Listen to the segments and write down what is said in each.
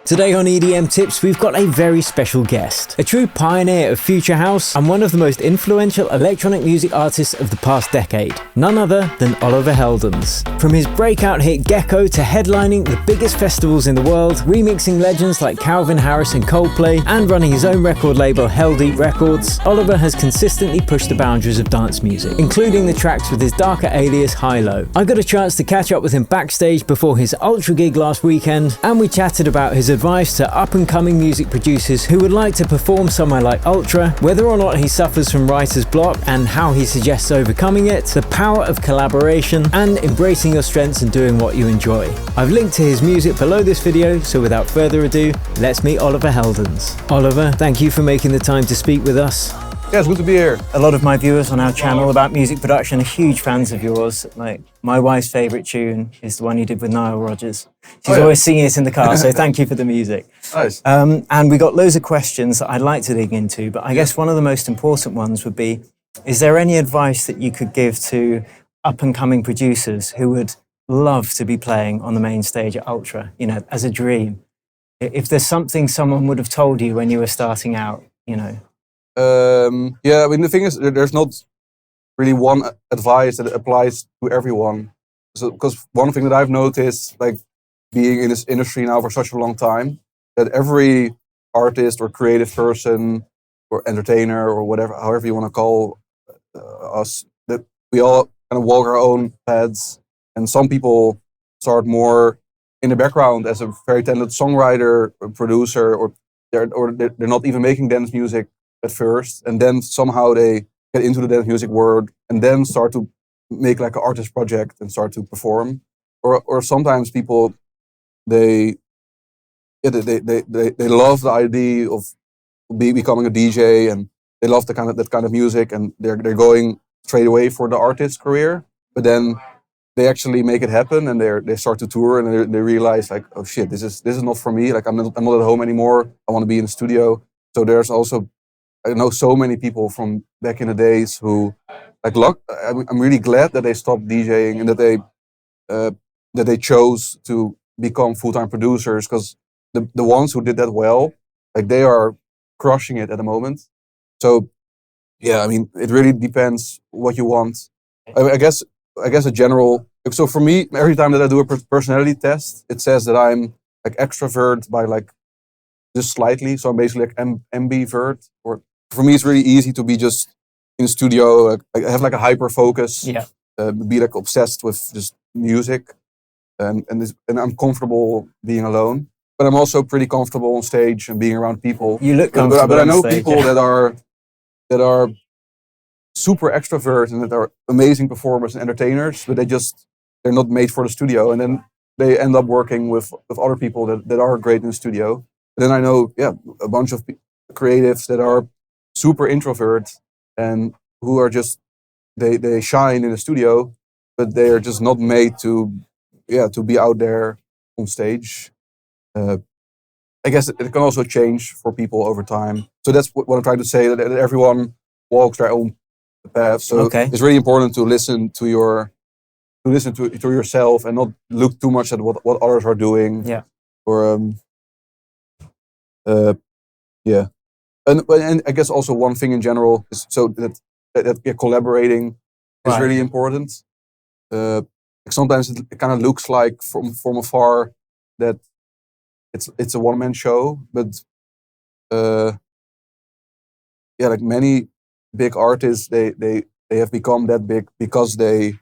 Today on EDM Tips, we've got a very special guest, a true pioneer of future house and one of the most influential electronic music artists of the past decade, none other than Oliver Heldens. From his breakout hit Gecko to headlining the biggest festivals in the world, remixing legends like Calvin Harris and Coldplay, and running his own record label Heldens Records, Oliver has consistently pushed the boundaries of dance music, including the tracks with his darker alias Hilo. I got a chance to catch up with him backstage before his Ultra gig last weekend, and we chatted about his advice to up-and-coming music producers who would like to perform somewhere like Ultra, whether or not he suffers from writer's block and how he suggests overcoming it, the power of collaboration, and embracing your strengths and doing what you enjoy. I've linked to his music below this video, so without further ado, let's meet Oliver Heldens. Oliver, thank you for making the time to speak with us. Yeah, it's good to be here. A lot of my viewers on our channel about music production are huge fans of yours. Like, my wife's favourite tune is the one you did with Nile Rodgers. She's always singing it in the car, so thank you for the music. Nice. And we got loads of questions that I'd like to dig into, but I guess one of the most important ones would be, is there any advice that you could give to up-and-coming producers who would love to be playing on the main stage at Ultra, you know, as a dream? If there's something someone would have told you when you were starting out, you know. Yeah, I mean, the thing is, there's not really one advice that applies to everyone. So, because one thing that I've noticed, like being in this industry now for such a long time, that every artist or creative person or entertainer or whatever, however you want to call us, that we all kind of walk our own paths. And some people start more in the background as a very talented songwriter or producer, or they're not even making dance music at first, and then somehow they get into the dance music world and then start to make like an artist project and start to perform. Or sometimes people they love the idea of becoming a DJ, and they love that kind of music, and they're going straight away for the artist career. But then they actually make it happen, and they start to tour, and they realize like, oh shit, this is not for me. Like I'm not at home anymore. I want to be in the studio. So there's also, I know so many people from back in the days who, like, I'm really glad that they stopped DJing and that they chose to become full-time producers, because the ones who did that well, like they are crushing it at the moment. So, yeah, I mean, it really depends what you want. I guess a general. So for me, every time that I do a personality test, it says that I'm like extrovert by like just slightly. So I'm basically like ambivert, or. For me, it's really easy to be just in the studio. I have like a hyper focus. Yeah. Be like obsessed with just music, and I'm comfortable being alone. But I'm also pretty comfortable on stage and being around people. You look comfortable. But I know people that are super extrovert and that are amazing performers and entertainers, but they're not made for the studio, and then they end up working with other people that are great in the studio. And then I know, a bunch of creatives that are super introvert and who are just they shine in the studio, but they are just not made to be out there on stage. I guess it can also change for people over time. So that's what I'm trying to say, that everyone walks their own path. So it's really important to listen to yourself and not look too much at what others are doing. Yeah. Or yeah. And I guess also one thing in general is so that collaborating is really important. Sometimes it kind of looks like from afar that it's a one-man show, but like many big artists, they have become that big because they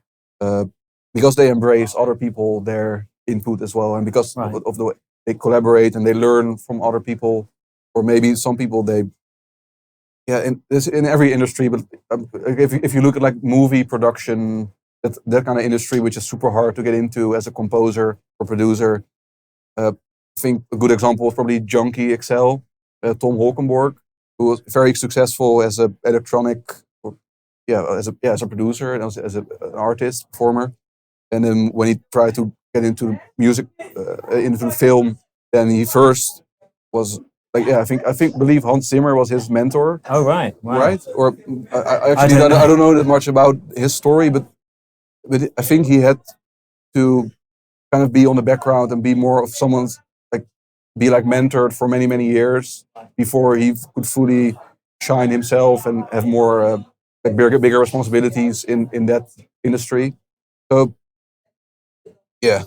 embrace other people, their input as well, and because of the way they collaborate and they learn from other people. Or maybe some people in every industry, but if you look at like movie production, that kind of industry, which is super hard to get into as a composer or producer. I think a good example is probably Junkie XL, Tom Holkenborg, who was very successful as a electronic, as a producer and as an artist, performer. And then when he tried to get into music, into film, then he first was. I believe Hans Zimmer was his mentor. Oh, right. Wow. Right? Or I don't know that much about his story, but I think he had to kind of be on the background and be more of someone's like be like mentored for many, many years before he could fully shine himself and have more like bigger responsibilities in that industry. So yeah,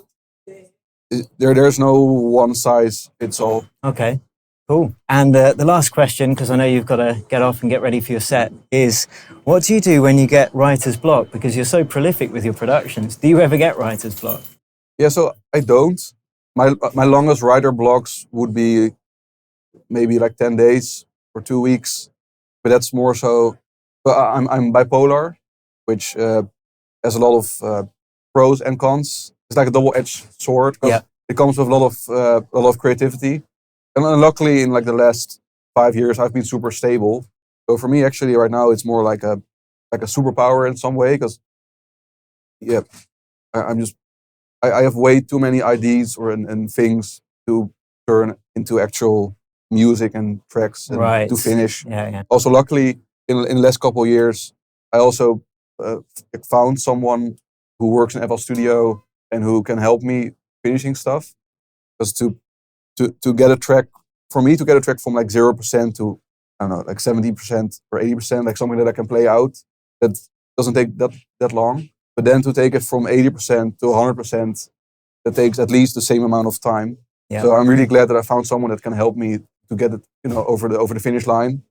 there's no one size fits all. Okay, cool. And the last question, because I know you've got to get off and get ready for your set, is what do you do when you get writer's block? Because you're so prolific with your productions. Do you ever get writer's block? Yeah, so I don't. My longest writer blocks would be maybe like 10 days or 2 weeks, but that's more so. But I'm bipolar, which has a lot of pros and cons. It's like a double-edged sword because it comes with a lot of creativity. And luckily, in like the last 5 years, I've been super stable. So for me, actually, right now, it's more like a superpower in some way because I have way too many ideas and things to turn into actual music and tracks and to finish. Also, luckily, in the last couple of years, I also found someone who works in FL Studio and who can help me finishing stuff. Because to get a track, for me to get a track from like 0% to, I don't know, like 70% or 80%, like something that I can play out, that doesn't take that long. But then to take it from 80% to 100%, that takes at least the same amount of time. So I'm really glad that I found someone that can help me to get it, over the finish line.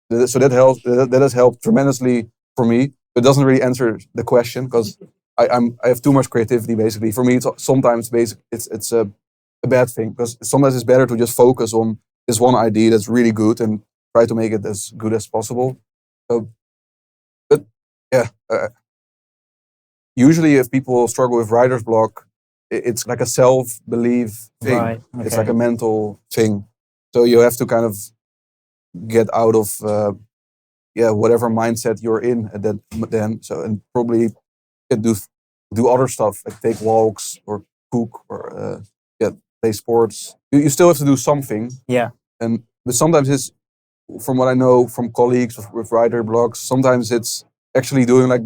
So that helps. That has helped tremendously for me. But it doesn't really answer the question because I have too much creativity. Basically, for me, it's sometimes it's a bad thing because sometimes it's better to just focus on this one idea that's really good and try to make it as good as possible. So, but yeah. Usually, if people struggle with writer's block, it's like a self-belief thing. Right, okay. It's like a mental thing. So you have to kind of get out of whatever mindset you're in at that then. So and probably do other stuff like take walks or cook or play sports. You still have to do something. Yeah. But sometimes it's, from what I know from colleagues with writer blocks, sometimes it's actually doing like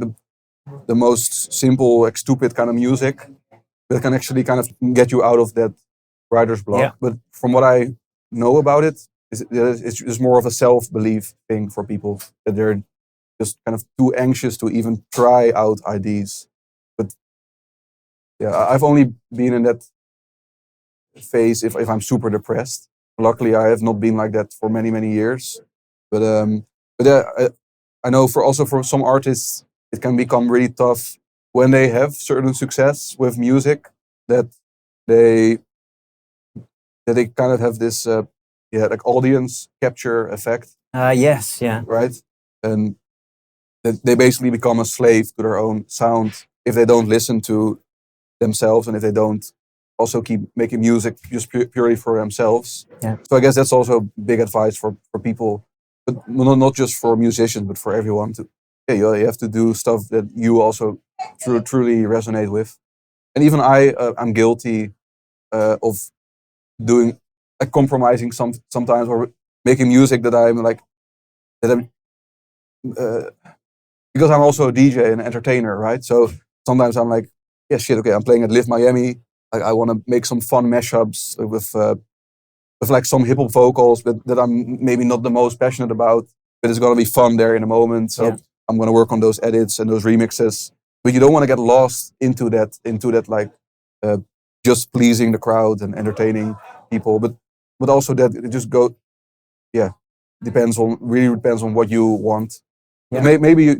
the most simple, like stupid kind of music that can actually kind of get you out of that writer's block. Yeah. But from what I know about it, it's just more of a self-belief thing for people, that they're just kind of too anxious to even try out ideas. But yeah, I've only been in that phase if I'm super depressed. Luckily, I have not been like that for many, many years. But I know for some artists, it can become really tough when they have certain success with music that they kind of have this like audience capture effect. Yes, yeah. Right? And they basically become a slave to their own sound if they don't listen to themselves and if they don't also keep making music just purely for themselves. Yeah. So I guess that's also big advice for people, but not just for musicians, but for everyone to. You have to do stuff that you also truly resonate with. And even I'm guilty of doing, like, compromising sometimes, or making music that I'm because I'm also a DJ and an entertainer, right? So sometimes I'm like, yeah, shit, okay, I'm playing at Live Miami. Like, I want to make some fun mashups with like some hip hop vocals, but that I'm maybe not the most passionate about, but it's gonna be fun there in a moment. So I'm gonna work on those edits and those remixes. But you don't want to get lost into that like just pleasing the crowd and entertaining people. But also that it just depends on what you want. Yeah. Maybe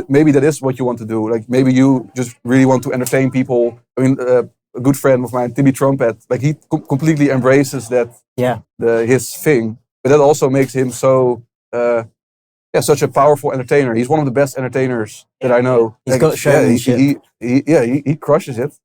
maybe that is what you want to do. Like maybe you just really want to entertain people. I mean, a good friend of mine, Timmy Trumpet, like he completely embraces that. Yeah. His thing, but that also makes him so. Such a powerful entertainer. He's one of the best entertainers that I know. He's got showmanship. He crushes it.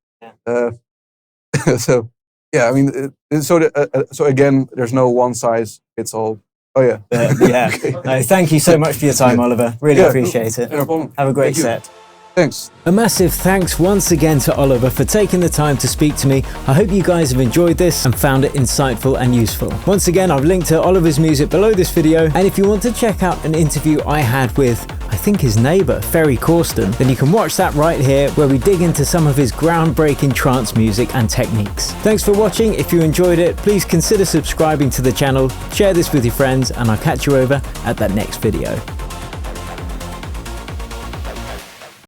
So yeah, I mean, so again, there's no one size fits all. Oh yeah. Okay. No, thank you so much for your time, Oliver. Really appreciate it. No problem. Have a great set. Thanks. A massive thanks once again to Oliver for taking the time to speak to me. I hope you guys have enjoyed this and found it insightful and useful. Once again, I've linked to Oliver's music below this video, and if you want to check out an interview I had with I think his neighbour, Ferry Corsten, then you can watch that right here where we dig into some of his groundbreaking trance music and techniques. Thanks for watching. If you enjoyed it, please consider subscribing to the channel, share this with your friends, and I'll catch you over at that next video.